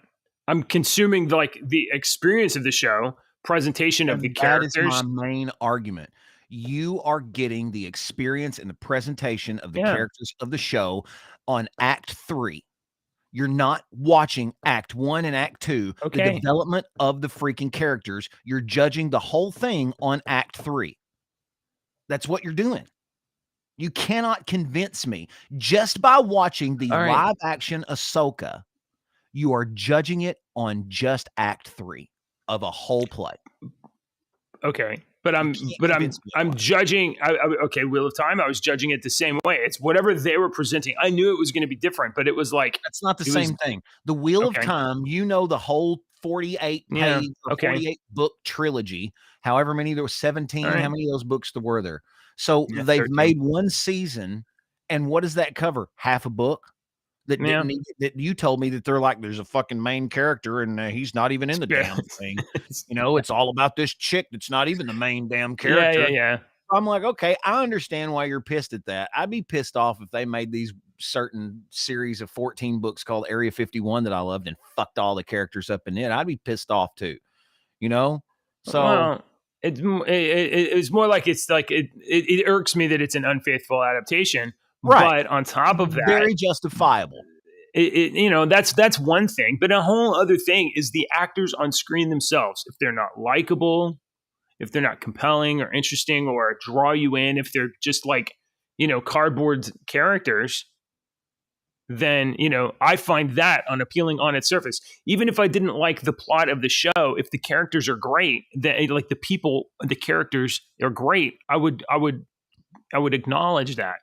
I'm consuming the experience of the show, presentation of the characters. That is my main argument. You are getting the experience and the presentation of the characters of the show on Act 3. You're not watching Act 1 and Act 2, the development of the freaking characters. You're judging the whole thing on Act 3. That's what you're doing. You cannot convince me just by watching the live action Ahsoka. You are judging it on just Act 3 of a whole play. Okay. But I'm judging. Okay, Wheel of Time. I was judging it the same way. It's whatever they were presenting. I knew it was going to be different, but it was like that's not the same thing. The Wheel of Time. The whole 48 page or 48 book trilogy. However many there were, 17. How many of those books there were there? So they've 13. made one season, and what does that cover? Half a book. That you told me that there's a fucking main character and he's not even in the damn thing. It's all about this chick that's not even the main damn character. Yeah. I'm like, okay, I understand why you're pissed at that. I'd be pissed off if they made these certain series of 14 books called Area 51 that I loved and fucked all the characters up in it. I'd be pissed off too. So it's more like it irks me that it's an unfaithful adaptation. Right. But on top of that, very justifiable. That's one thing. But a whole other thing is the actors on screen themselves. If they're not likable, if they're not compelling or interesting or draw you in, if they're just cardboard characters, then, I find that unappealing on its surface. Even if I didn't like the plot of the show, if the characters are great, the characters are great, I would acknowledge that.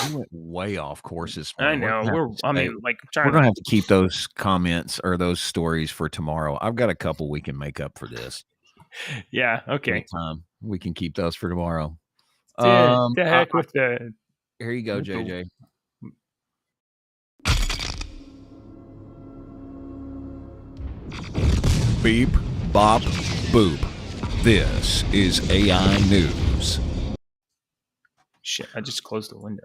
We went way off course. I know. We're gonna have to keep those comments or those stories for tomorrow. I've got a couple we can make up for this. Yeah. Okay. We can keep those for tomorrow. The heck with the. Here you go, JJ. Beep, bop, boop. This is AI News. Shit, I just closed the window.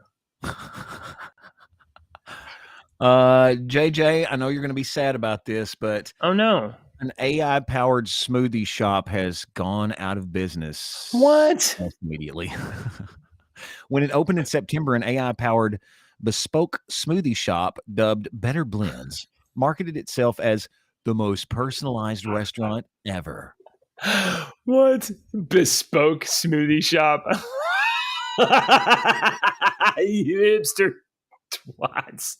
JJ, I know you're going to be sad about this, but oh no, an AI-powered smoothie shop has gone out of business. What? Immediately. When it opened in September, an AI-powered bespoke smoothie shop dubbed Better Blends marketed itself as the most personalized restaurant ever. What? Bespoke smoothie shop? You hipster twats.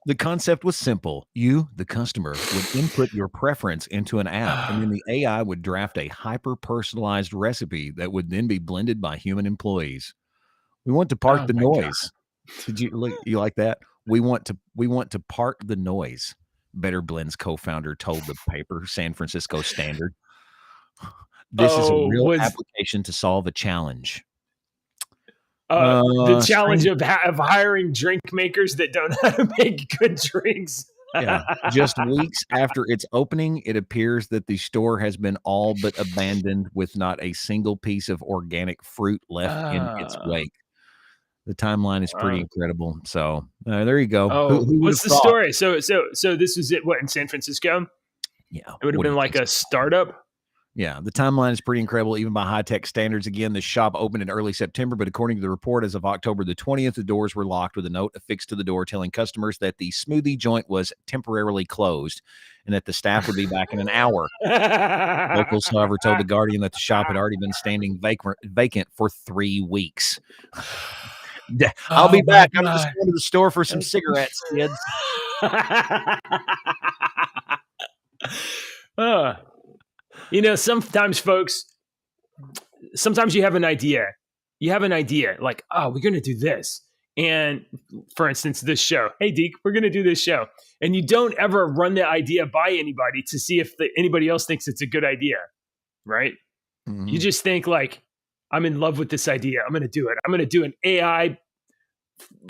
The concept was simple. You, the customer, would input your preference into an app, and then the AI would draft a hyper-personalized recipe that would then be blended by human employees. We want to park the noise. God. Did you like that? We want to park the noise. Better Blends co-founder told the paper San Francisco Standard. This is a real application to solve a challenge. The challenge of hiring drink makers that don't know how to make good drinks. Yeah. Just weeks after its opening, it appears that the store has been all but abandoned with not a single piece of organic fruit left in its wake. The timeline is pretty incredible. So there you go. What's the story? So this is it. What, in San Francisco? Yeah. It would have been like a startup. Yeah, the timeline is pretty incredible, even by high-tech standards. Again, the shop opened in early September, but according to the report, as of October the 20th, the doors were locked with a note affixed to the door telling customers that the smoothie joint was temporarily closed and that the staff would be back in an hour. Locals, however, told The Guardian that the shop had already been standing vacant for 3 weeks. I'll be back. I'm just going to the store for some cigarettes, kids. Sometimes folks, sometimes you have an idea. You have an idea like, oh, we're going to do this. And for instance, this show, hey, Deke, we're going to do this show. And you don't ever run the idea by anybody to see if anybody else thinks it's a good idea, right? Mm-hmm. You just think like, I'm in love with this idea. I'm going to do it. I'm going to do an AI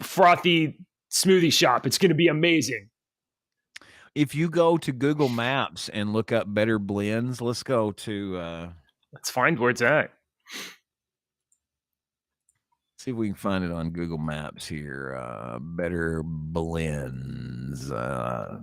frothy smoothie shop. It's going to be amazing. If you go to Google Maps and look up Better Blends, let's go to... let's find where it's at. See if we can find it on Google Maps here. Better Blends. Better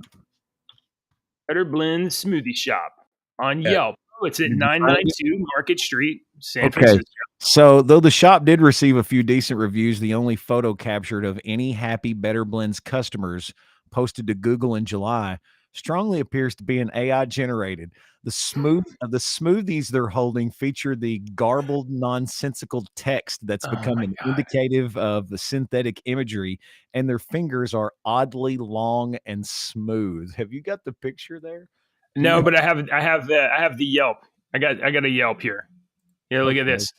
Blends Smoothie Shop on Yelp. Oh, it's at 992 Market Street, San Francisco. So, though the shop did receive a few decent reviews, the only photo captured of any happy Better Blends customers posted to Google in July strongly appears to be an AI generated. The smoothies they're holding feature the garbled, nonsensical text that's become indicative of the synthetic imagery, and their fingers are oddly long and smooth. Have you got the picture there? No, but I have the Yelp. I got a Yelp here. Here, look at this.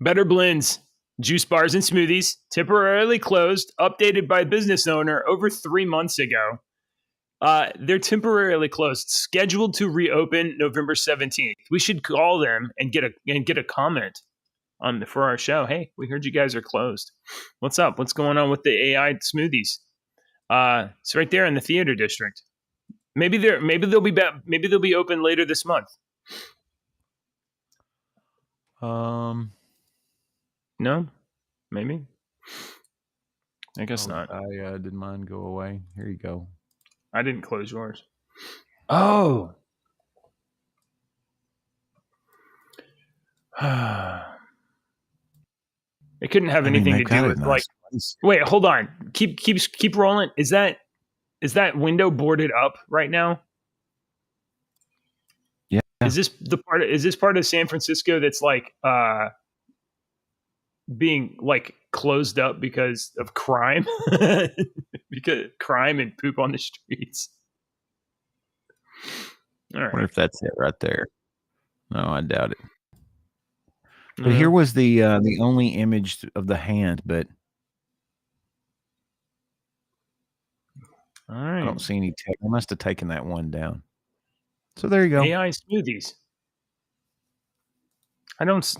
Better Blends, juice bars and smoothies, temporarily closed, updated by business owner over 3 months ago. They're temporarily closed, scheduled to reopen November 17th. We should call them and get a comment for our show. Hey, we heard you guys are closed. What's up? What's going on with the AI smoothies? It's right there in the theater district. Maybe they'll be back. Maybe they'll be open later this month. No, maybe. I guess not. Did mine go away? Here you go. I didn't close yours. Oh. It couldn't have anything to do with like. Wait, hold on. Keep rolling. Is that window boarded up right now? Yeah. Is this part of San Francisco that's like being like closed up because of crime? Because crime and poop on the streets. All right. I wonder if that's it right there. No, I doubt it. But here was the only image of the hand, but all right. I don't see any text. I must have taken that one down. So there you go. AI smoothies. I don't.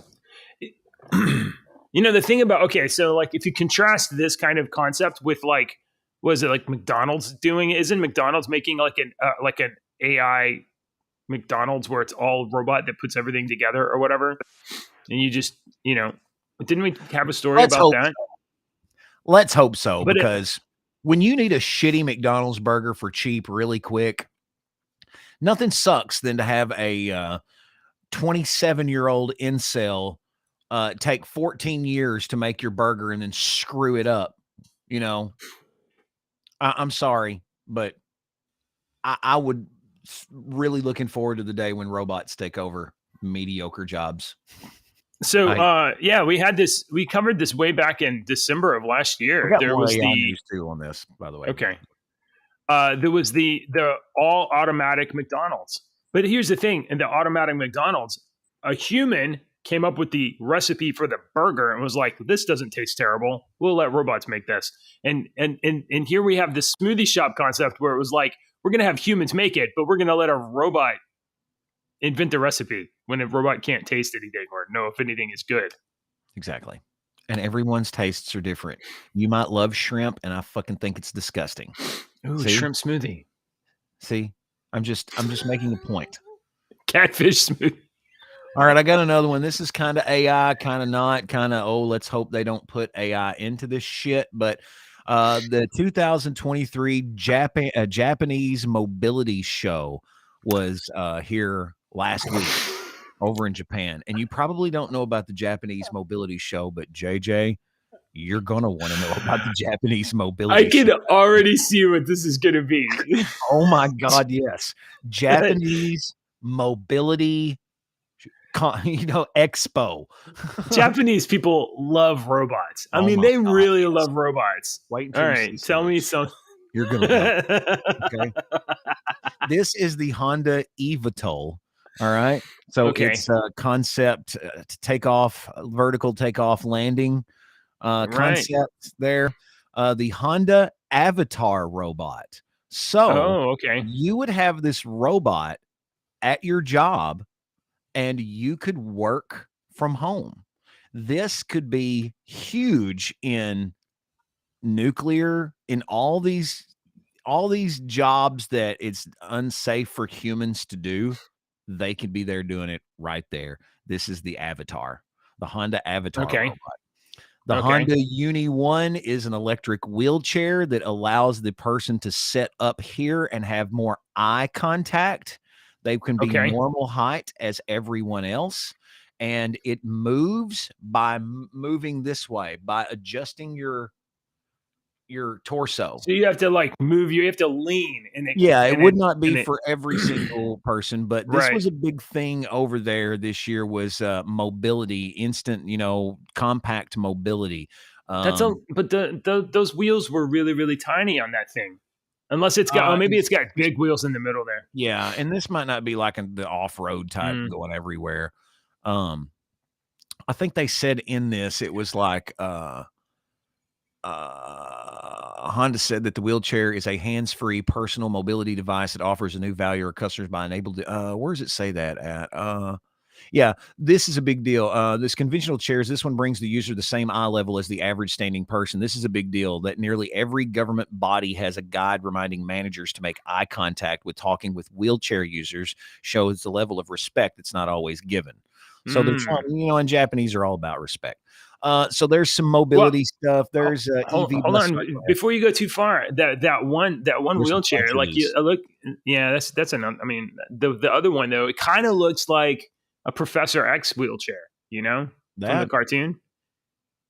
The thing about so like if you contrast this kind of concept with like, was it like McDonald's doing it? Isn't McDonald's making like an AI McDonald's where it's all robot that puts everything together or whatever? And you just, didn't we have a story about that? So. Let's hope so, but because when you need a shitty McDonald's burger for cheap really quick, nothing sucks than to have a 27-year-old incel take 14 years to make your burger and then screw it up. I'm sorry, but I would really looking forward to the day when robots take over mediocre jobs. So, we covered this way back in December of last year. There was the news too on this, by the way. Okay. There was the all automatic McDonald's. But here's the thing. In the automatic McDonald's, a human came up with the recipe for the burger and was like, this doesn't taste terrible. We'll let robots make this. And here we have this smoothie shop concept where it was like, we're going to have humans make it, but we're going to let a robot invent the recipe when a robot can't taste anything or know if anything is good. Exactly. And everyone's tastes are different. You might love shrimp, and I fucking think it's disgusting. Ooh, shrimp smoothie. See, I'm just making a point. Catfish smoothie. All right, I got another one. This is kind of AI, kind of not, kind of, let's hope they don't put AI into this shit. But the 2023 Japanese mobility show was here last week over in Japan. And you probably don't know about the Japanese mobility show, but JJ, you're going to want to know about the Japanese mobility I can already see what this is going to be. Oh my God, yes. Japanese mobility expo. Japanese people love robots. I mean, they really love robots. Wait all right, tell me something. You're gonna love it. Okay. This is the Honda eVTOL. All right. So Okay. it's a concept to take off, vertical takeoff landing Right. concept there. The Honda Avatar robot. So Oh, okay. you would have this robot at your job and you could work from home. This could be huge in nuclear, in all these jobs that it's unsafe for humans to do. They could be there doing it right there. This is the Avatar, the Honda Avatar Okay. robot. The Okay. Honda Uni One is an electric wheelchair that allows the person to sit up here and have more eye contact. They can be Okay. normal height as everyone else. And it moves by moving this way, by adjusting your torso. So you have to like move. You have to lean, and Yeah, it would not be and it for every single person, but this right. was a big thing over there this year was mobility, instant, compact mobility. That's but those wheels were really really tiny on that thing. Unless it's got, oh, maybe it's got big wheels in the middle there. Yeah, and this might not be like the off-road type Mm. going everywhere. I think they said in this it was like Honda said that the wheelchair is a hands-free personal mobility device that offers a new value to customers by enabling. Where does it say that at? Yeah, this is a big deal. This conventional chairs, this one brings the user the same eye level as the average standing person. This is a big deal that nearly every government body has a guide reminding managers to make eye contact with talking with wheelchair users, shows the level of respect that's not always given. So they're trying, and Japanese are all about respect. So there's some mobility stuff. There's hold, EV hold bus. on before you go too far. That one There's wheelchair, like you look, yeah, that's an. I mean, the other one though, it kind of looks like a Professor X wheelchair, from the cartoon.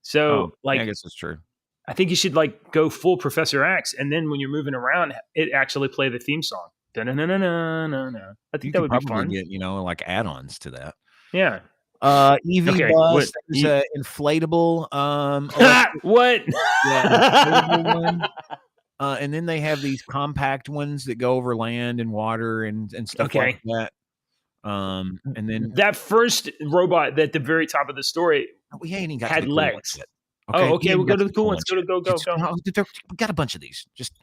So, I guess that's true. I think you should like go full Professor X, and then when you're moving around, it actually play the theme song. Da-na-na-na-na-na-na. I think that would be fun. Get like add-ons to that. Yeah. EV bus. There's an inflatable. What? Yeah, inflatable one. And then they have these compact ones that go over land and water and stuff like that. And then that first robot at the very top of the story we ain't even got had legs. Okay? Oh, okay. We'll go to the cool ones. Go. We got a bunch of these. Just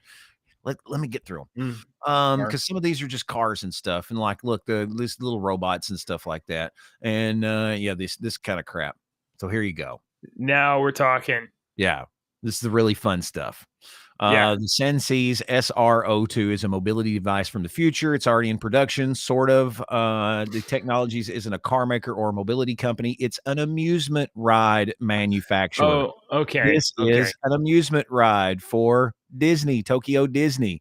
let me get through them. Because some of these are just cars and stuff, and like, look, this little robots and stuff like that, and this kind of crap. So here you go. Now we're talking. Yeah, this is the really fun stuff. The Sensee's SR02 is a mobility device from the future. It's already in production, sort of. The Technologies isn't a car maker or a mobility company. It's an amusement ride manufacturer. Oh, okay. This is an amusement ride for Disney, Tokyo Disney.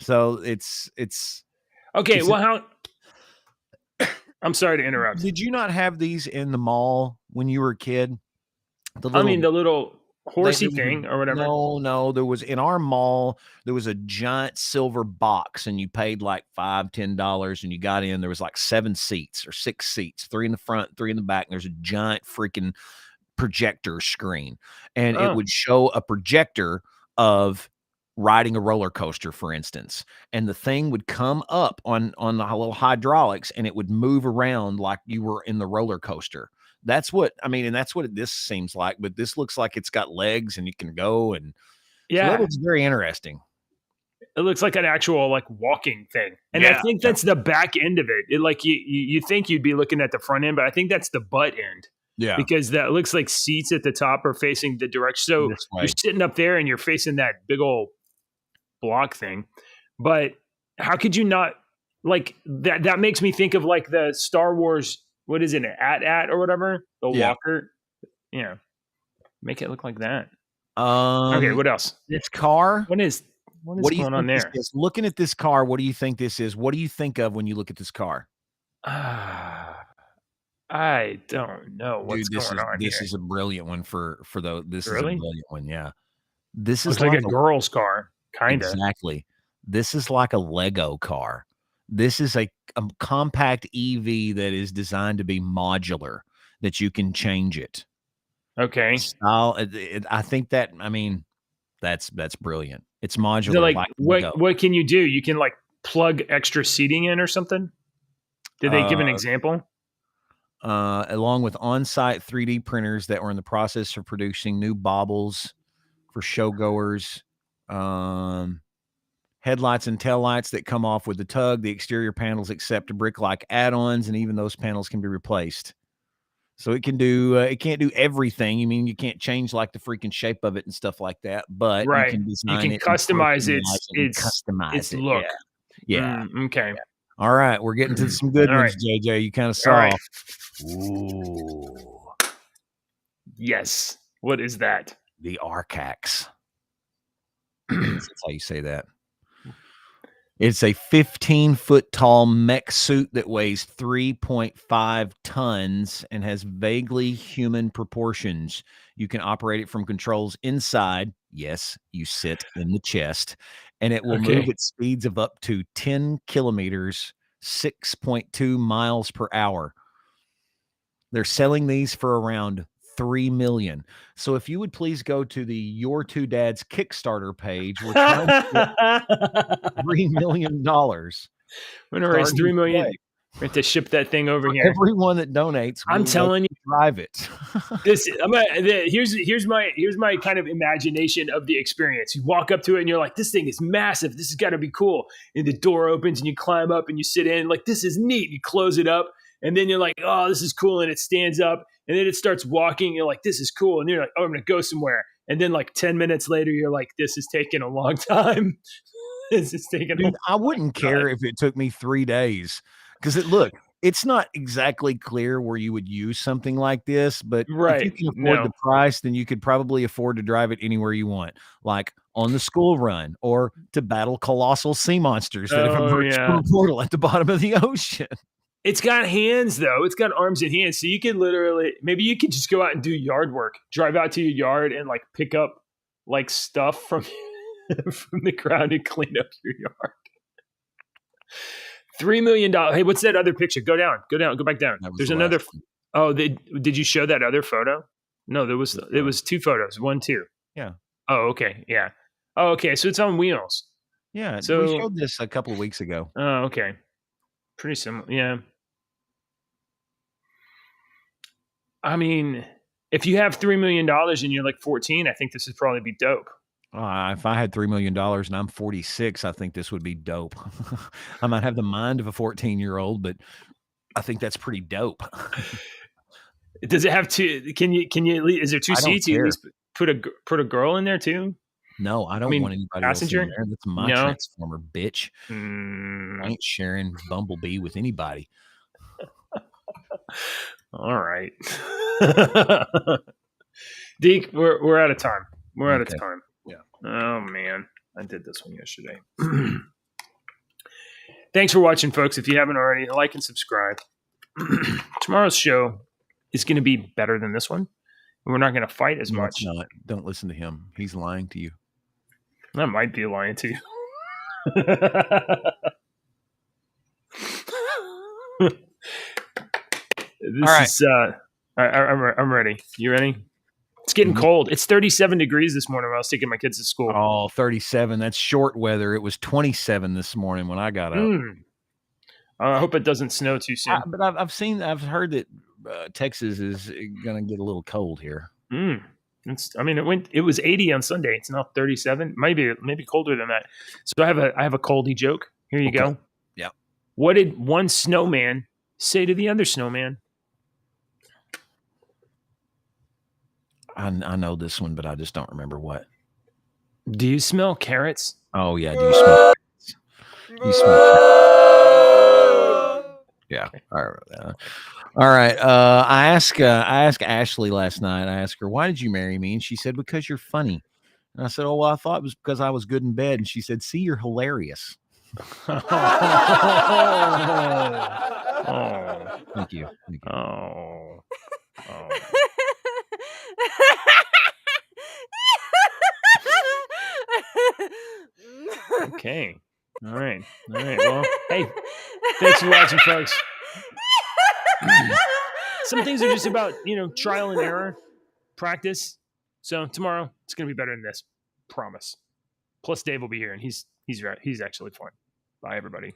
So it's okay. Well, I'm sorry to interrupt. Did you not have these in the mall when you were a kid? The little horsey thing or whatever. No, there was in our mall, there was a giant silver box and you paid like $5-10 and you got in, there was like 7 seats or 6 seats, 3 in the front, 3 in the back, and there's a giant freaking projector screen, and it would show a projector of riding a roller coaster, for instance, and the thing would come up on the little hydraulics and it would move around like you were in the roller coaster. That's what I mean, and that's what this seems like. But this looks like it's got legs and you can go, and so that looks very interesting. It looks like an actual like walking thing, and I think that's the back end of it. Like you think you'd be looking at the front end, but I think that's the butt end. Yeah, because that looks like seats at the top are facing the direction. So you're sitting up there and you're facing that big old block thing. But how could you not like that? That makes me think of like the Star Wars. What is it? At or whatever. The walker. Yeah. Make it look like that. Okay. What else? This car. What is going on there? Looking at this car, what do you think this is? What do you think of when you look at this car? I don't know what's going on. This is a brilliant one for the. This is a brilliant one. Yeah. This is like a girl's car, kind of. Exactly. This is like a Lego car. This is a compact EV that is designed to be modular, that you can change it. Okay. I think that, I mean, that's brilliant. It's Is it modular. like Like Lego. what can you do? You can like plug extra seating in or something? Did they give an example? Along with on-site 3D printers that were in the process of producing new baubles for showgoers, headlights and taillights that come off with the tug. The exterior panels accept brick-like add-ons, and even those panels can be replaced. So it can do. It can't do everything. You mean you can't change like the freaking shape of it and stuff like that, but you Right. can You design can it, and customize personalize it, and its customize it. look. Yeah. Okay. All right, we're getting to some good All ones, right. JJ. You kind of All saw. right. Ooh, Yes. What is that? the Arcax. That's how you say that. It's a 15-foot tall mech suit that weighs 3.5 tons and has vaguely human proportions. You can operate it from controls inside. Yes, you sit in the chest, and it will move Okay. at speeds of up to 10 kilometers, 6.2 miles per hour. They're selling these for around $3 million. So if you would please go to the Your Two Dads Kickstarter page, we're trying to get $3 million. I'm gonna raise starting $3 million. today. We have to ship that thing over here. Everyone that donates, I'm will telling let you drive it. This here's my kind of imagination of the experience. You walk up to it and you're like, this thing is massive. This has got to be cool. And the door opens and you climb up and you sit in. Like, this is neat. You close it up and then you're like, oh, this is cool. And it stands up and then it starts walking. You're like, this is cool. And you're like, oh, I'm gonna go somewhere. And then like 10 minutes later, you're like, this is taking a long time. This is taking. Dude, I wouldn't care if it took me 3 days because it's not exactly clear where you would use something like this, but if you Right. can afford the No. price, then you could probably afford to drive it anywhere you want, like on the school run or to battle colossal sea monsters that have Oh emerged from yeah. a portal at the bottom of the ocean. It's got hands though. It's got arms and hands. So you could literally, maybe you could just go out and do yard work. Drive out to your yard and like pick up like stuff from from the ground and clean up your yard. $3 million. Hey, what's that other picture? Go down. Go back down. That was There's the another. last one. Oh, did you show that other photo? No, it was 2 photos. 1, 2. Yeah. Oh, okay. Yeah. Oh, okay. So it's on wheels. Yeah. So we showed this a couple of weeks ago. Oh, okay. Pretty similar. Yeah. I mean, if you have $3 million and you're like 14, I think this would probably be dope. If I had $3 million and I'm 46, I think this would be dope. I might have the mind of a 14-year-old, but I think that's pretty dope. Does it have two? Can you? Is there 2 I don't seats? You at care. least put a girl in there too. No, I don't mean, want anybody passenger? else in there. That's my No. transformer, bitch. I ain't sharing Bumblebee with anybody. All right. Deke, we're out of time. We're out of time. Yeah. Oh man, I did this one yesterday. Thanks for watching, folks. If you haven't already, like and subscribe. Tomorrow's show is going to be better than this one, and we're not going to fight as much. No, don't listen to him. He's lying to you. I might be lying to you. I'm ready. You ready? It's getting cold. It's 37 degrees this morning when I was taking my kids to school. Oh, 37. That's short weather. It was 27 this morning when I got up. I hope it doesn't snow too soon. But I've heard that Texas is going to get a little cold here. It was 80 on Sunday. It's now 37. Maybe colder than that. So I have a coldy joke. Here you go. Yeah. What did one snowman say to the other snowman? I know this one, but I just don't remember what. Do you smell carrots? Oh yeah. Do you smell carrots? You smell carrots? Yeah. I remember that. All right. I asked Ashley last night. I asked her, "Why did you marry me?" And she said, "Because you're funny." And I said, "Oh, well, I thought it was because I was good in bed." And she said, "See, you're hilarious." Oh. Thank you. Oh. Okay. All right. Well, hey, thanks for watching, folks. Some things are just about, trial and error, practice. So tomorrow it's going to be better than this. Promise. Plus, Dave will be here, and he's actually fun. Bye, everybody.